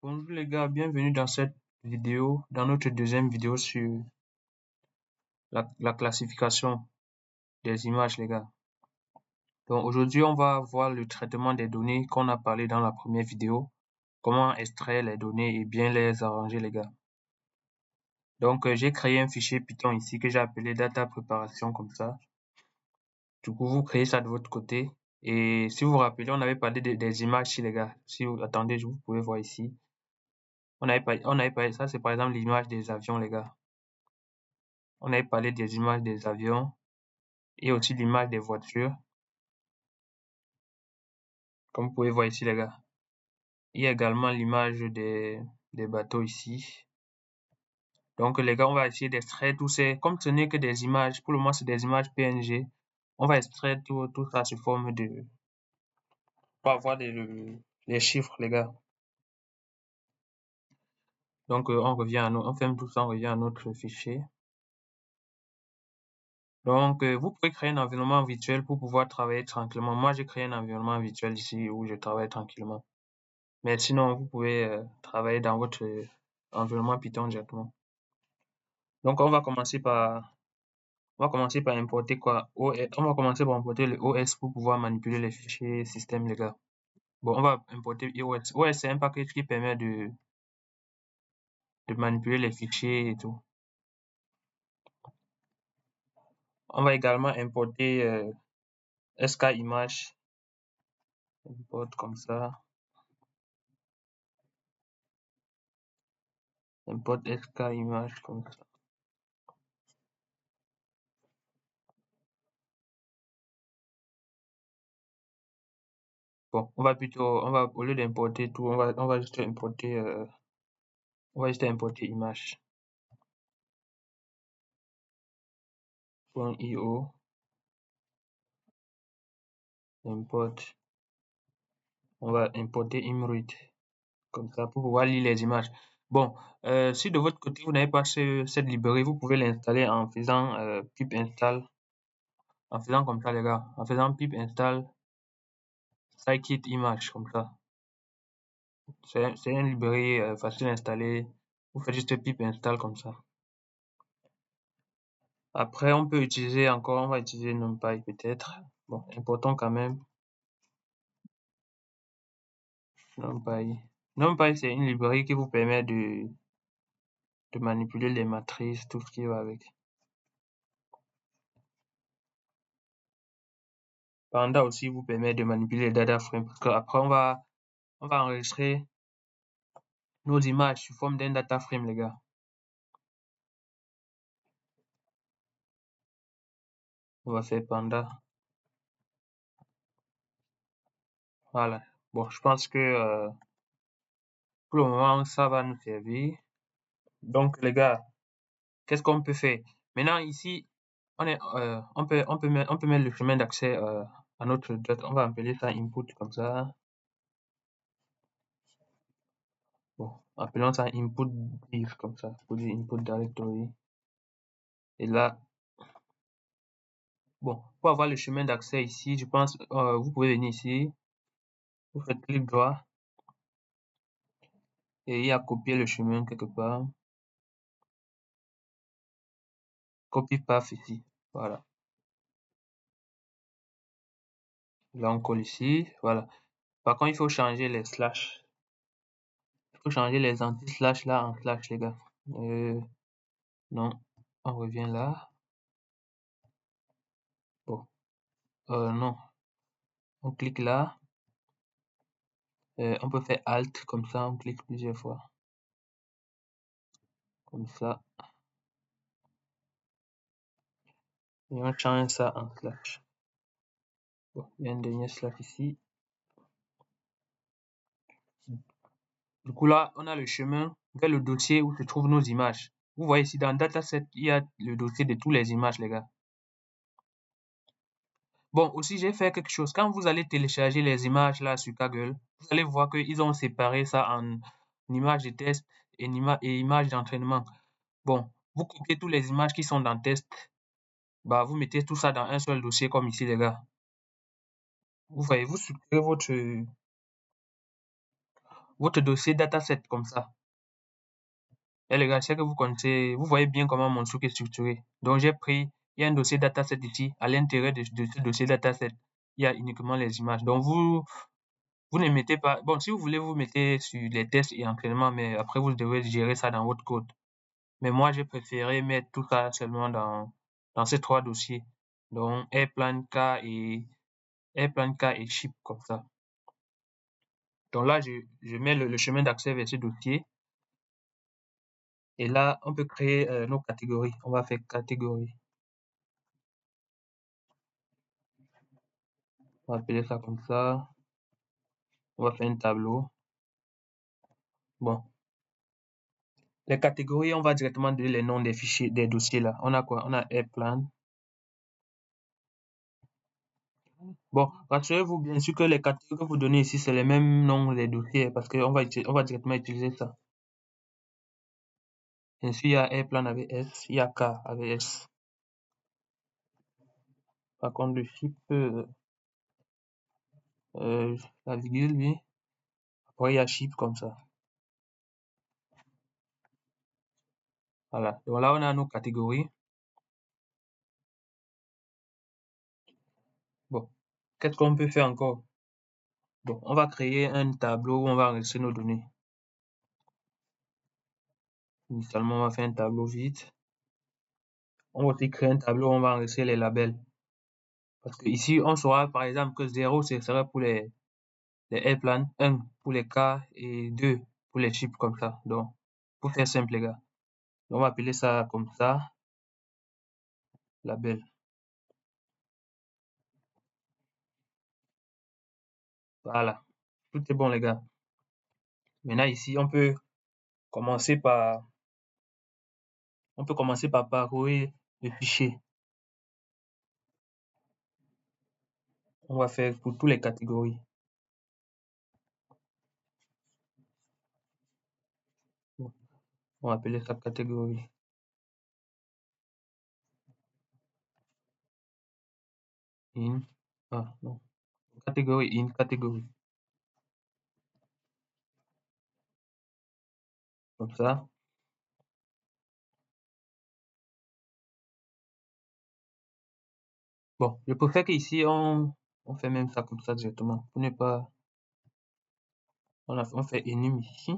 Bonjour les gars, bienvenue dans cette vidéo, dans notre deuxième vidéo sur la classification des images les gars. Donc aujourd'hui on va voir le traitement des données qu'on a parlé dans la première vidéo, comment extraire les données et bien les arranger les gars. Donc j'ai créé un fichier Python ici que j'ai appelé data préparation comme ça. Du coup vous créez ça de votre côté et si vous vous rappelez on avait parlé des images ici les gars. Si vous attendez, vous pouvez voir ici. On avait parlé ça, c'est par exemple l'image des avions les gars. On avait parlé des images des avions et aussi l'image des voitures, comme vous pouvez voir ici les gars. Il y a également l'image des bateaux ici. Donc les gars, on va essayer d'extraire tous ces, comme ce n'est que des images, pour le moment c'est des images PNG, on va extraire tout ça sous forme de, pour avoir les chiffres les gars. Donc on revient on ferme tout ça, on revient à notre fichier. Donc vous pouvez créer un environnement virtuel pour pouvoir travailler tranquillement. Moi j'ai créé un environnement virtuel ici où je travaille tranquillement. Mais sinon, vous pouvez travailler dans votre environnement Python directement. Donc, on va commencer par importer quoi? On va commencer par importer le OS pour pouvoir manipuler les fichiers système, les gars. Bon, on va importer OS. OS, c'est un package qui permet de manipuler les fichiers et tout. On va également importer SK image. Import comme ça. Import SK image comme ça. Bon, au lieu d'importer tout, on va juste importer image. .io import. On va importer Imruit comme ça pour pouvoir lire les images. Bon, si de votre côté vous n'avez pas cette librairie, vous pouvez l'installer en faisant pip install, en faisant comme ça les gars, en faisant pip install scikit image comme ça. C'est une librairie facile à installer. Vous faites juste pip install comme ça. Après, on va utiliser NumPy peut-être. Bon, importons quand même NumPy. NumPy, c'est une librairie qui vous permet de manipuler les matrices, tout ce qui va avec. Panda aussi vous permet de manipuler les data frames parce qu'après on va enregistrer nos images sous forme d'un data frame les gars. On va faire Panda. Voilà. Bon, je pense que pour le moment ça va nous servir. Donc les gars, qu'est-ce qu'on peut faire? Maintenant ici, on peut mettre le chemin d'accès à notre data. On va appeler ça input comme ça. Bon, appelons ça input div comme ça pour dire input directory. Et là, bon, pour avoir le chemin d'accès ici, je pense, vous pouvez venir ici, vous faites clic droit et il y a copier le chemin quelque part. Copy path ici, voilà. Là, on colle ici, voilà. Par contre, il faut changer les slash. Il faut changer les anti-slash là en slash, les gars. Non, on revient là. Bon, non. On clique là. On peut faire Alt comme ça, on clique plusieurs fois. Comme ça. Et on change ça en slash. Bon, il y a un dernier slash ici. Du coup, là, on a le chemin vers le dossier où se trouvent nos images. Vous voyez ici, dans Dataset, il y a le dossier de toutes les images, les gars. Bon, aussi, j'ai fait quelque chose. Quand vous allez télécharger les images là sur Kaggle, vous allez voir qu'ils ont séparé ça en images de test et images d'entraînement. Bon, vous copiez toutes les images qui sont dans test. Bah, vous mettez tout ça dans un seul dossier comme ici, les gars. Vous voyez, vous structurez votre dossier dataset comme ça. Et les gars, je sais que vous connaissez, vous voyez bien comment mon truc est structuré. Donc, il y a un dossier dataset ici. À l'intérieur de ce dossier dataset, il y a uniquement les images. Donc, vous ne mettez pas, bon, si vous voulez, vous mettez sur les tests et entraînements, mais après, vous devez gérer ça dans votre code. Mais moi, j'ai préféré mettre tout ça seulement dans ces trois dossiers. Donc, Airplan K et Chip comme ça. Donc là, je mets le chemin d'accès vers ce dossier. Et là, on peut créer nos catégories. On va faire catégorie. On va appeler ça comme ça. On va faire un tableau. Bon. Les catégories, on va directement donner les noms des fichiers, des dossiers là. On a quoi? On a Airplan. Bon, rassurez-vous bien sûr que les catégories que vous donnez ici, c'est les mêmes noms des dossiers parce qu'on va directement utiliser ça. Ainsi, il y a Airplan avec S, il y a K avec S. Par contre, le chip, la virgule, oui. Après, il y a chip comme ça. Voilà. Donc là, on a nos catégories. Bon. Qu'est-ce qu'on peut faire encore? Bon, on va créer un tableau où on va enregistrer nos données. Initialement, on va faire un tableau vide. On va aussi créer un tableau où on va enregistrer les labels. Parce que ici, on saura par exemple que 0, ce sera pour les airplanes, 1 pour les K et 2 pour les chips comme ça. Donc, pour faire simple, les gars. On va appeler ça comme ça, label. Voilà. Tout est bon, les gars. Maintenant, ici, on peut commencer par parcourir le fichier. On va faire pour toutes les catégories. On va appeler ça catégorie. In. Ah, non. Catégorie in, catégorie. Comme ça. Bon, je préfère qu'ici, on fait même ça comme ça directement. Pour ne pas, on fait enum ici.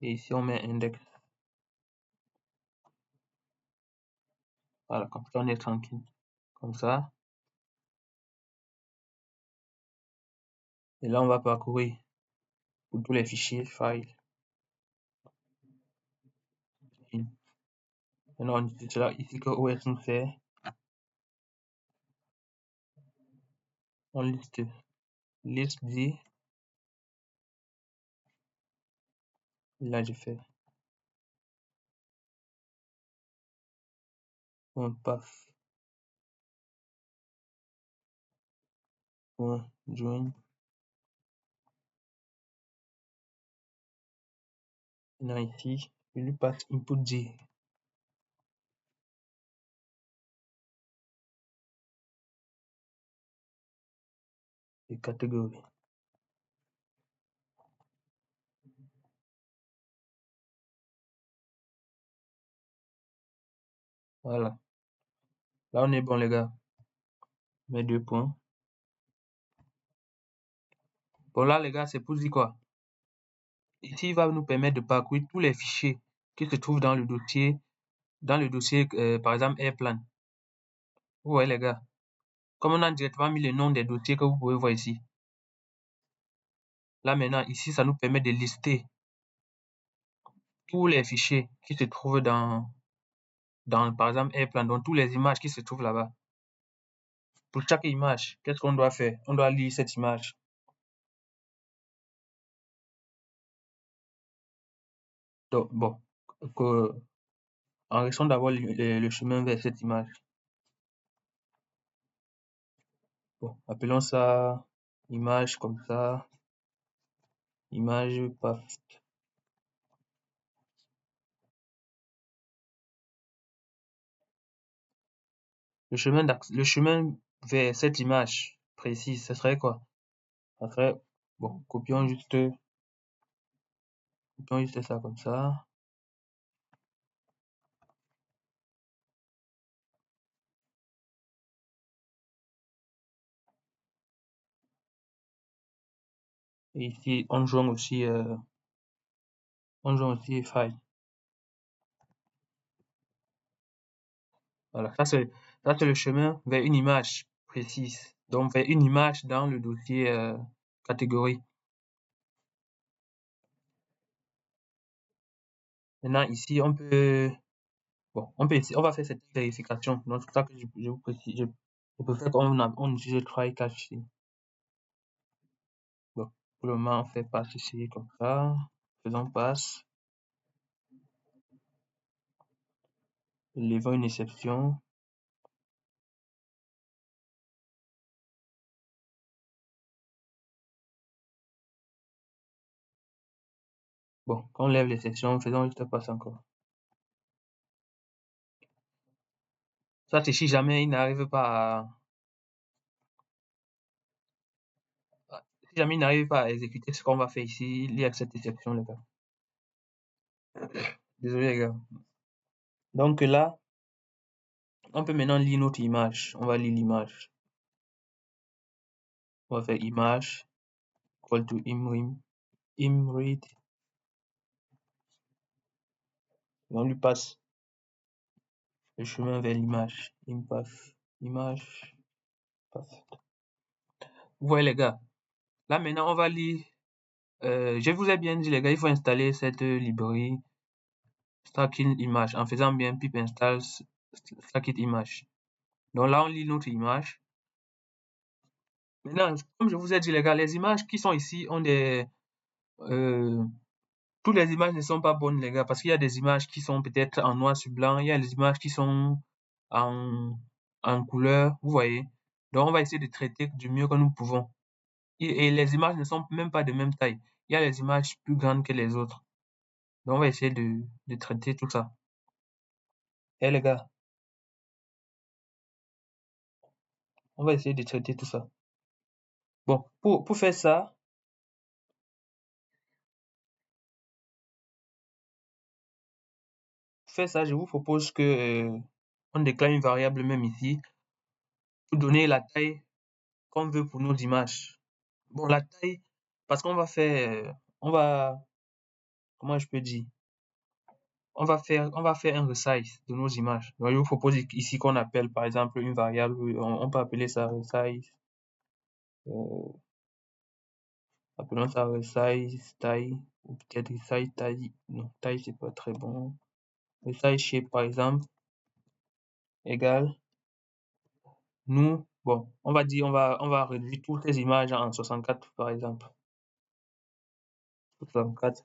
Et ici, on met index. Voilà, comme ça, on est tranquille. Comme ça. Et là, on va parcourir pour tous les fichiers, file. In. Maintenant, on utilise là ici que OS nous fait. On liste. Liste dit. Là, je fais. On passe. On join. Maintenant, ici, je lui passe input D. Et catégorie. Voilà. Là, on est bon, les gars. Mes 2 points. Bon, là, les gars, c'est pour dire quoi? Ici, il va nous permettre de parcourir tous les fichiers qui se trouvent dans le dossier, par exemple, Airplan. Vous voyez, les gars. Comme on a directement mis le nom des dossiers que vous pouvez voir ici. Là, maintenant, ici, ça nous permet de lister tous les fichiers qui se trouvent par exemple, Airplan, donc toutes les images qui se trouvent là-bas. Pour chaque image, qu'est-ce qu'on doit faire? On doit lire cette image. Donc, bon, enregistrons d'abord le chemin vers cette image. Bon, appelons ça image comme ça. Image path. Le chemin vers cette image précise, ce serait quoi? Ça serait Bon, copions juste ça comme ça. Et ici, on joint aussi file. Voilà, ça c'est le chemin vers une image précise. Donc vers une image dans le dossier catégorie. Maintenant ici on va faire cette vérification. Donc c'est pour ça que je vous précise, je préfère qu'on utilise try catch ici. Bon, pour le moment on fait passe ici comme ça. Faisons passe. Levons une exception. Bon, quand on lève l'exception, faisons juste passe encore. Ça c'est si jamais il n'arrive pas si jamais il n'arrive pas à exécuter ce qu'on va faire ici, il y a cette exception les gars. Désolé les gars. Donc là, on peut maintenant lire notre image. On va lire l'image. On va faire image, equal to imread. Et on lui passe le chemin vers l'image. Image, passe. Vous voyez les gars. Là maintenant, on va lire. Je vous ai bien dit les gars, il faut installer cette librairie Stackit Image en faisant bien pip install Stackit Image. Donc là, on lit notre image. Maintenant, comme je vous ai dit les gars, les images qui sont ici ont des toutes les images ne sont pas bonnes, les gars, parce qu'il y a des images qui sont peut-être en noir sur blanc, il y a des images qui sont en couleur, vous voyez. Donc, on va essayer de traiter du mieux que nous pouvons. Et les images ne sont même pas de même taille. Il y a les images plus grandes que les autres. Donc, on va essayer de traiter tout ça. Et les gars, on va essayer de traiter tout ça. Bon, pour faire ça, je vous propose que on déclare une variable même ici pour donner la taille qu'on veut pour nos images. Bon, la taille, parce qu'on va faire, on va, comment je peux dire, on va faire un resize de nos images. Donc, je vous propose ici qu'on appelle, par exemple, une variable, on peut appeler ça resize, euh, appelons ça resize taille, ou peut-être resize taille, non, taille c'est pas très bon. Resize shape, par exemple, égale, nous, bon, on va dire, on va réduire toutes les images en 64, par exemple. 64,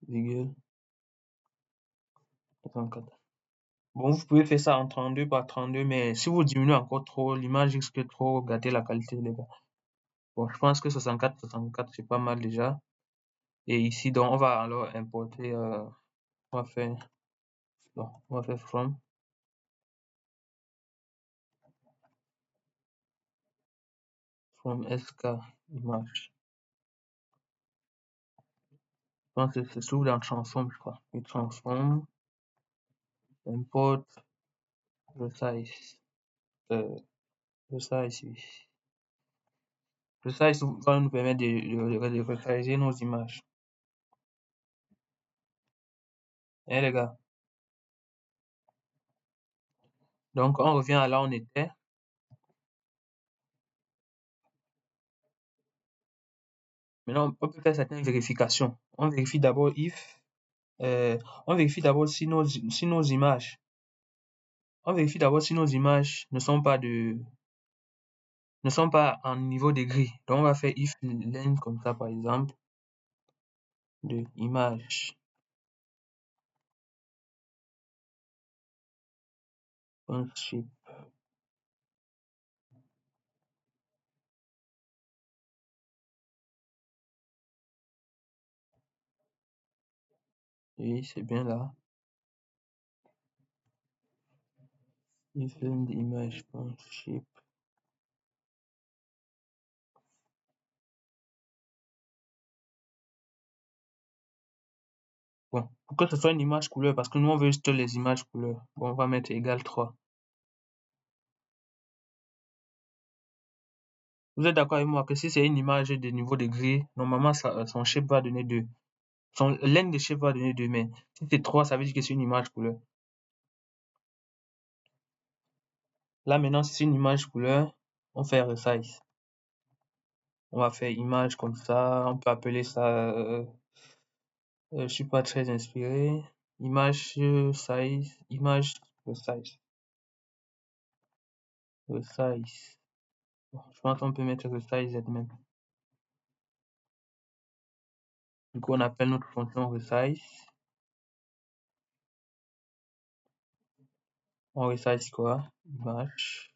virgule, 64. Bon, vous pouvez faire ça en 32 par 32, mais si vous diminuez encore trop, l'image risque de trop gâter la qualité, les gars. Bon, je pense que 64, c'est pas mal déjà. Et ici, donc, on va alors importer, on va faire, bon, on va faire from sk image. Je pense que c'est sous dans transform, je crois. Et transform, import, resize, resize, oui. Resize va nous permettre de resizer nos images. Eh, les gars. Donc, on revient à là où on était. Maintenant, on peut faire certaines vérifications. On vérifie d'abord on vérifie d'abord si nos images, on vérifie d'abord si nos images ne sont pas en niveau de gris. Donc, on va faire if len comme ça, par exemple, de image. Shape. Oui, c'est bien là. If len image shape. Bon, pour que ce soit une image couleur, parce que nous on veut juste les images couleurs. Bon, on va mettre égal 3. Vous êtes d'accord avec moi que si c'est une image de niveau de gris, normalement son shape va donner 2. Son length de shape va donner 2, mais si c'est 3, ça veut dire que c'est une image couleur. Là maintenant, si c'est une image couleur, on fait resize. On va faire image comme ça, on peut appeler ça, je suis pas très inspiré. Image size, image resize. Resize. Bon, je pense qu'on peut mettre resize même. Du coup, on appelle notre fonction resize. On resize quoi? Image.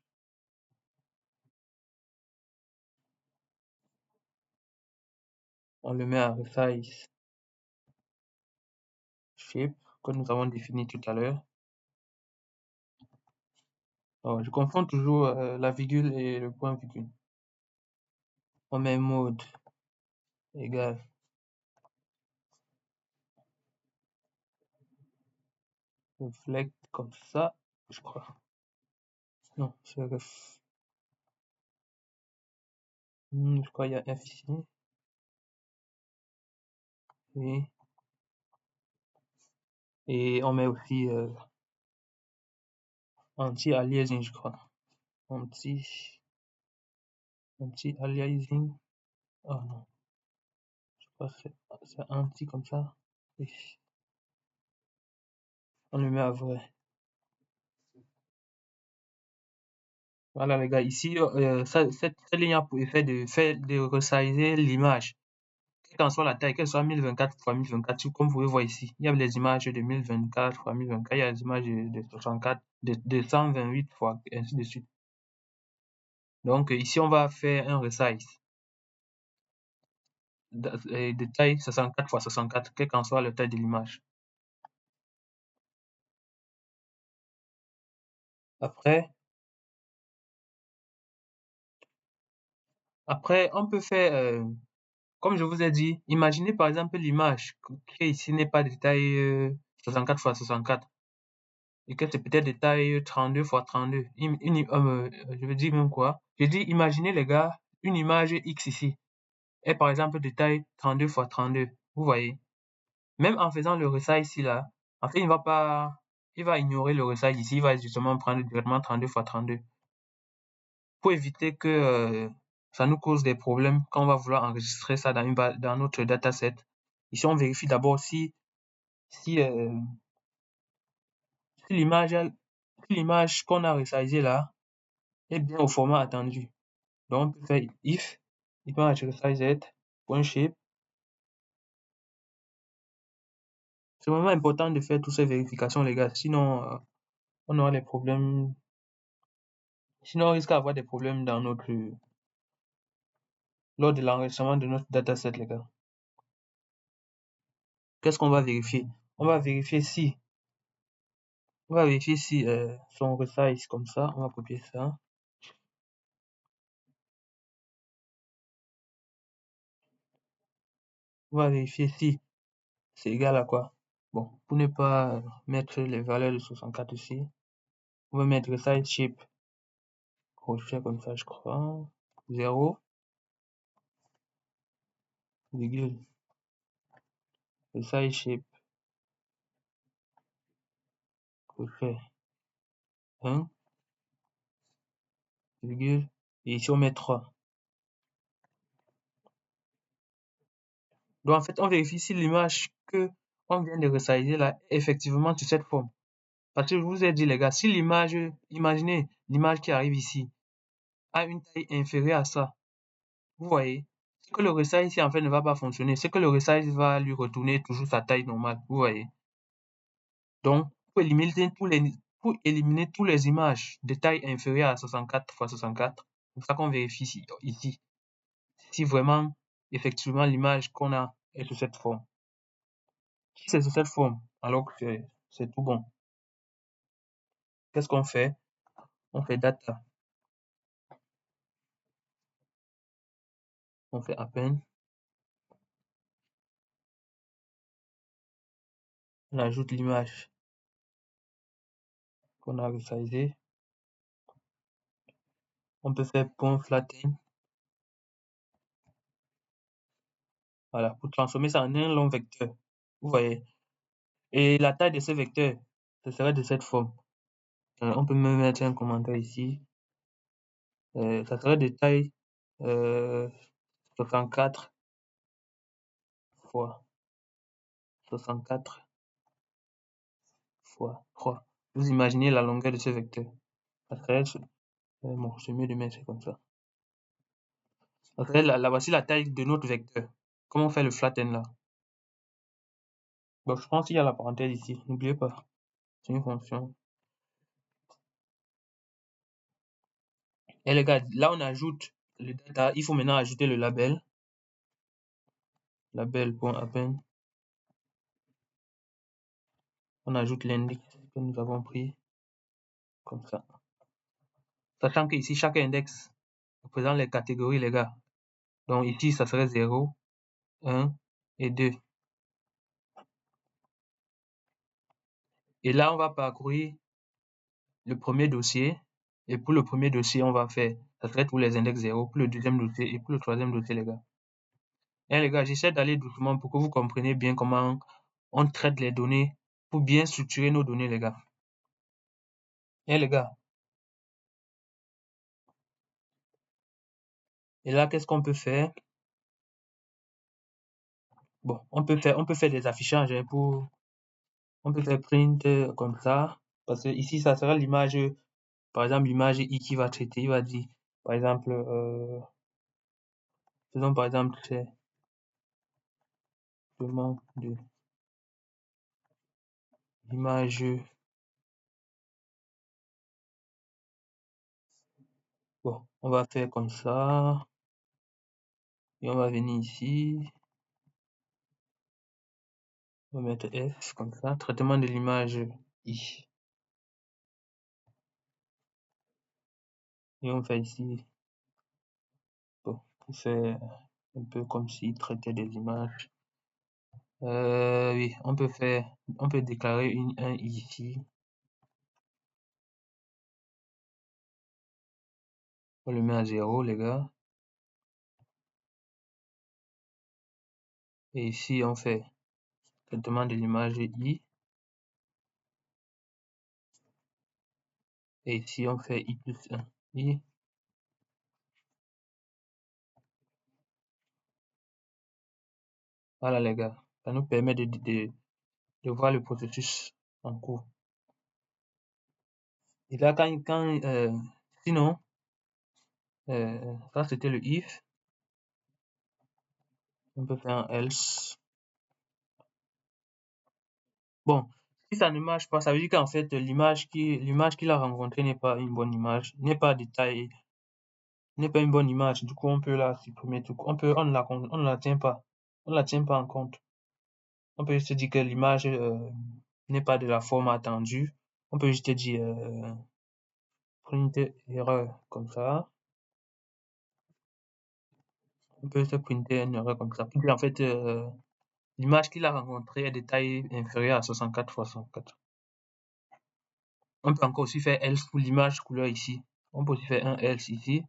On le met à resize shape que nous avons défini tout à l'heure. Oh, je confonds toujours la virgule et le point virgule. On met mode égal reflect comme ça, je crois. Non, c'est je crois qu'il y a F ici. Et on met aussi anti-aliasing, je crois. Anti-aliasing. Oh non. Je crois que c'est anti comme ça. Oui. On le met à vrai. Voilà les gars, ici, cette ligne a pour effet de resizer l'image. Quelle qu'en soit la taille, qu'elle soit 1024 x 1024, comme vous pouvez voir ici. Il y a les images de 1024 x 1024, il y a les images de 64, de 128 fois, et ainsi de suite. Donc ici, on va faire un resize de taille 64 x 64, quelle qu'en soit la taille de l'image. Après, on peut faire, comme je vous ai dit, imaginez par exemple l'image qui ici n'est pas de taille 64 x 64 et que c'est peut-être de taille 32 x 32. Je veux dire même quoi? Je dis, imaginez les gars, une image X ici est par exemple de taille 32 x 32. Vous voyez? Même en faisant le resize ici là, en fait, il va ignorer le resize ici, il va justement prendre directement 32 x 32. Pour éviter que ça nous cause des problèmes quand on va vouloir enregistrer ça dans notre dataset. Ici, on vérifie d'abord si, euh, si l'image qu'on a resizée là est bien au format attendu. Donc, on peut faire if image_resized.shape. C'est vraiment important de faire toutes ces vérifications, les gars. Sinon, on aura des problèmes. Sinon, on risque d'avoir des problèmes lors de l'enregistrement de notre dataset, les gars. Qu'est-ce qu'on va vérifier? On va vérifier si son resize comme ça. On va copier ça. On va vérifier si c'est égal à quoi. Bon, pour ne pas mettre les valeurs de 64 ici, on va mettre resize shape crochet comme ça, je crois. 0, virgule, resize shape crochet 1, virgule, et ici on met 3. Donc en fait, on vérifie si l'image que on vient de resizer là est effectivement sur cette forme. Parce que je vous ai dit les gars, si l'image, imaginez l'image qui arrive ici, a une taille inférieure à ça, vous voyez, c'est que le resize ici en fait ne va pas fonctionner. C'est que le resize va lui retourner toujours sa taille normale, vous voyez. Donc, pour éliminer toutes les images de taille inférieure à 64 x 64, c'est pour ça qu'on vérifie ici si vraiment, effectivement, l'image qu'on a est sur cette forme. Si c'est sur cette forme, alors que c'est tout bon. Qu'est-ce qu'on fait? On fait data. On fait append. On ajoute l'image qu'on a resizée. On peut faire point flatten. Voilà, pour transformer ça en un long vecteur. Vous voyez. Et la taille de ce vecteur, ce serait de cette forme. On peut même mettre un commentaire ici. Ça serait de taille 64 fois 64 fois 3. Vous imaginez la longueur de ce vecteur. Ça serait, bon, c'est mieux de mettre comme ça. Ça serait voici la taille de notre vecteur. Comment on fait le flatten là? Bon, je pense qu'il y a la parenthèse ici. N'oubliez pas. C'est une fonction. Et les gars, là on ajoute le data. Il faut maintenant ajouter le label. Label.append. On ajoute l'index que nous avons pris. Comme ça. Sachant que ici, chaque index représente les catégories, les gars. Donc ici, ça serait 0, 1 et 2. Et là, on va parcourir le premier dossier. Et pour le premier dossier, on va faire, ça serait pour les index 0, pour le deuxième dossier et pour le troisième dossier, les gars. Et les gars, j'essaie d'aller doucement pour que vous compreniez bien comment on traite les données pour bien structurer nos données, les gars. Et les gars. Et là, qu'est-ce qu'on peut faire? Bon, on peut faire des affichages on peut faire print comme ça. Parce que ici, ça sera l'image, par exemple, l'image I qui va traiter. Il va dire, par exemple, faisons par exemple, traitement de l'image. Bon, on va faire comme ça. Et on va venir ici. On va mettre F comme ça. Traitement de l'image I. Et on fait ici. Bon, pour faire un peu comme s'il traitait des images. Oui, on peut déclarer un I ici. On le met à 0, les gars. Et ici, on fait traitement de l'image I. Et ici, on fait I plus 1. I. Voilà, les gars. Ça nous permet de voir le processus en cours. Et là, sinon, ça c'était le if. On peut faire un else. Bon, si ça ne marche pas, ça veut dire qu'en fait, l'image qu'il a rencontrée n'est pas une bonne image, n'est pas détaillée, n'est pas une bonne image. Du coup, on peut la supprimer. On ne la tient pas. On ne la tient pas en compte. On peut juste dire que l'image n'est pas de la forme attendue. On peut juste dire print erreur comme ça. On peut se printer une erreur comme ça. Puis en fait, l'image qu'il a rencontrée est de taille inférieure à 64 x 64. On peut encore aussi faire else pour l'image couleur ici. On peut aussi faire un else ici.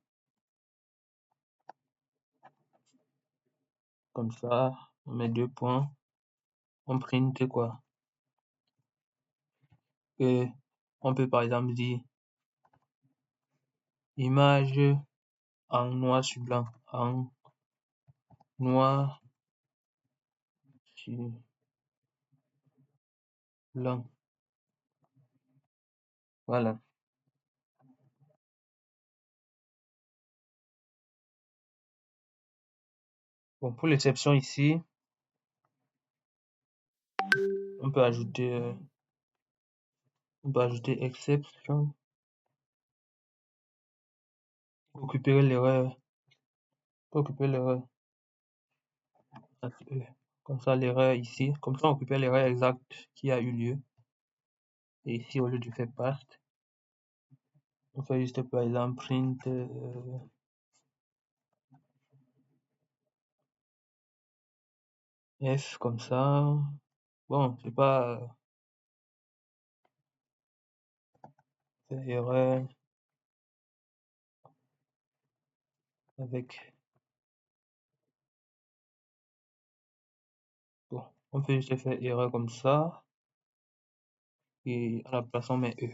Comme ça, on met 2 points. On print quoi? Et on peut par exemple dire image en noir sur blanc. En noir sur blanc. Voilà. Bon, pour l'exception ici, on peut ajouter exception pour récupérer l'erreur. Comme ça, l'erreur ici. Comme ça, on récupère l'erreur exacte qui a eu lieu. Et ici, au lieu de faire past, on fait juste par exemple print F comme ça. Bon, c'est pas erreur avec. Bon, on peut juste faire erreur comme ça et à la place on met E.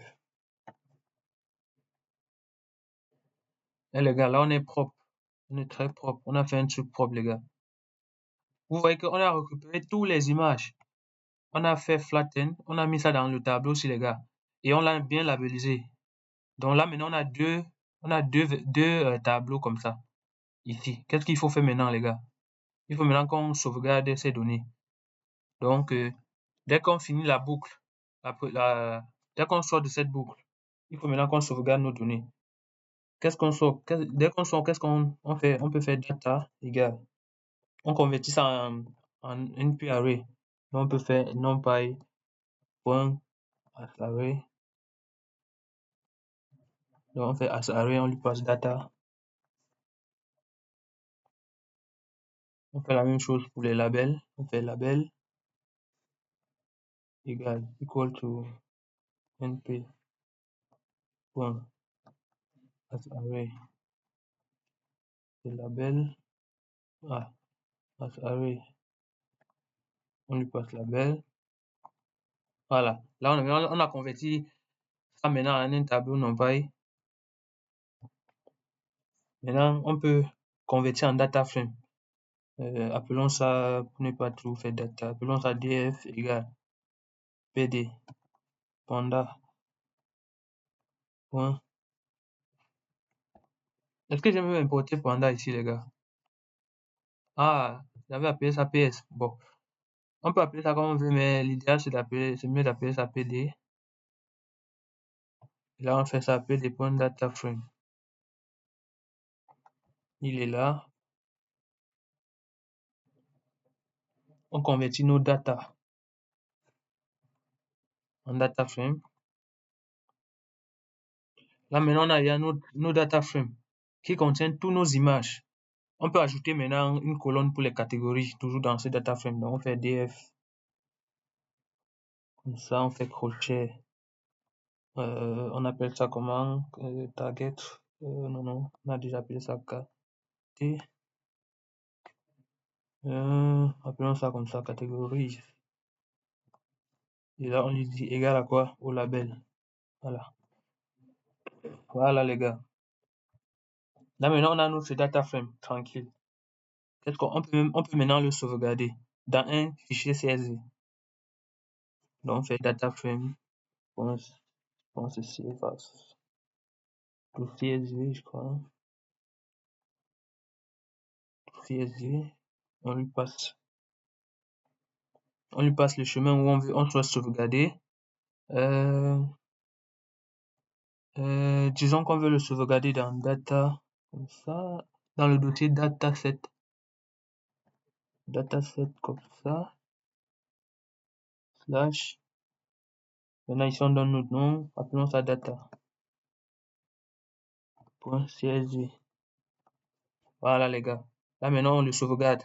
Et les gars, là on est propre, on est très propre, on a fait un truc propre les gars. Vous voyez qu'on a récupéré toutes les images, on a fait flatten, on a mis ça dans le tableau aussi les gars et on l'a bien labellisé. Donc là maintenant on a deux tableaux comme ça ici. Qu'est-ce qu'il faut faire maintenant les gars? Il faut maintenant qu'on sauvegarde ces données. Donc dès qu'on finit la boucle, dès qu'on sort de cette boucle, il faut maintenant qu'on sauvegarde nos données. Qu'est-ce qu'on sort? Dès qu'on sort, qu'est-ce qu'on fait? On peut faire data égale. On convertit ça en NP array. Donc on peut faire numpy point as array. Donc on fait as array, on lui passe data. On fait la même chose pour les labels. On fait label égale equal to np point as array. Le label as array. On lui passe label. Voilà. Là on a converti ça maintenant en un tableau numpy. Maintenant on peut convertir en data frame. Appelons ça, pour ne pas trop faire data, appelons ça df égale pd panda point. Est-ce que je vais importer panda ici les gars? Ah, j'avais appelé ça ps. Bon, on peut appeler ça comme on veut, mais l'idéal c'est mieux d'appeler ça pd. Et là on fait ça pd.dataframe. Il est là. On convertit nos data en data frame. Là maintenant on a nos data frame qui contiennent toutes nos images. On peut ajouter maintenant une colonne pour les catégories, toujours dans ce data frame. Donc on fait df. Comme ça on fait crochet. On appelle ça comment? Target. Non, on a déjà appelé ça KT. Appelons ça comme ça, catégorie. Et là on lui dit égal à quoi? Au label. Voilà les gars. Là maintenant on a notre data frame tranquille. Qu'est-ce qu'on on peut maintenant le sauvegarder dans un fichier CSV. Donc on fait data frame .cf pour CSV je crois. CSV, on lui passe le chemin où on souhaite sauvegarder. Disons qu'on veut le sauvegarder dans data, comme ça, dans le dossier dataset comme ça, slash, maintenant ici on donne notre nom, appelons ça data.csv. Voilà les gars, là maintenant on le sauvegarde.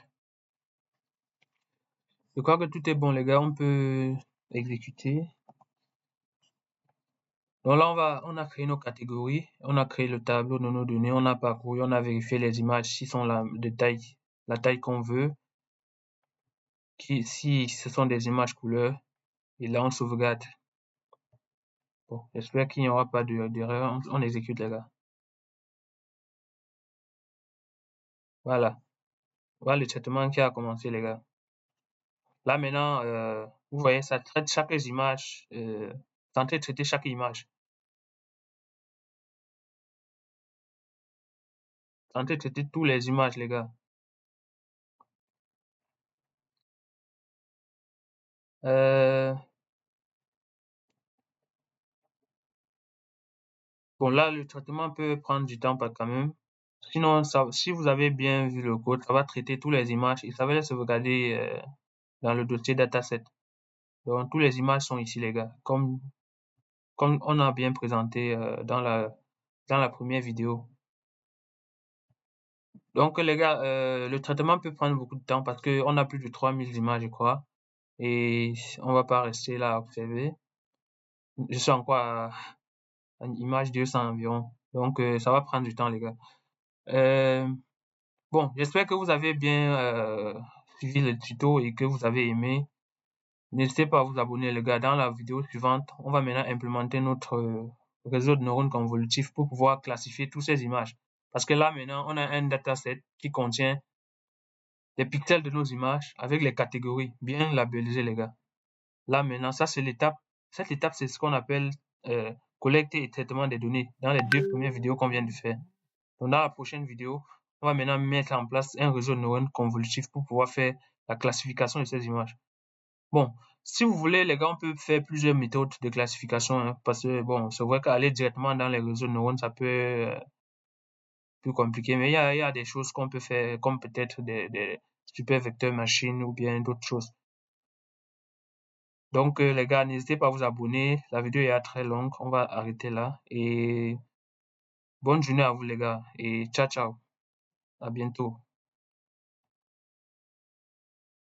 Je crois que tout est bon les gars, on peut exécuter. Donc là on a créé nos catégories, on a créé le tableau de nos données, on a parcouru, on a vérifié les images si sont la taille qu'on veut, si ce sont des images couleurs, et là on sauvegarde. Bon, j'espère qu'il n'y aura pas d'erreur. On exécute les gars. Voilà. Voilà le traitement qui a commencé les gars. Là maintenant, vous voyez, ça traite chaque image. C'est en train de traiter chaque image. C'est en train de traiter toutes les images les gars. Bon là, le traitement peut prendre du temps quand même. Sinon, si vous avez bien vu le code, ça va traiter toutes les images et ça va les sauvegarder dans le dossier dataset. Donc, toutes les images sont ici, les gars, comme on a bien présenté dans la première vidéo. Donc, les gars, le traitement peut prendre beaucoup de temps parce qu'on a plus de 3000 images, je crois. et on va pas rester là à observer. Je suis encore à une image 200 environ. Donc, ça va prendre du temps, les gars. Bon, j'espère que vous avez bien suivi le tuto et que vous avez aimé. N'hésitez pas à vous abonner, les gars. Dans la vidéo suivante, on va maintenant implémenter notre réseau de neurones convolutifs pour pouvoir classifier toutes ces images. Parce que là, maintenant, on a un dataset qui contient les pixels de nos images avec les catégories bien labellisées, les gars. Là, maintenant, ça, c'est l'étape. Cette étape, c'est ce qu'on appelle collecte et traitement des données dans les 2 premières vidéos qu'on vient de faire. Donc, dans la prochaine vidéo, on va maintenant mettre en place un réseau de neurones convolutifs pour pouvoir faire la classification de ces images. Bon, si vous voulez, les gars, on peut faire plusieurs méthodes de classification, hein, parce que, bon, c'est vrai qu'aller directement dans les réseaux de neurones, ça peut être plus compliqué, mais il y a des choses qu'on peut faire, comme peut-être des super vecteurs machines ou bien d'autres choses. Donc, les gars, n'hésitez pas à vous abonner. La vidéo est très longue, on va arrêter là. Et bonne journée à vous, les gars, et ciao, ciao. À bientôt.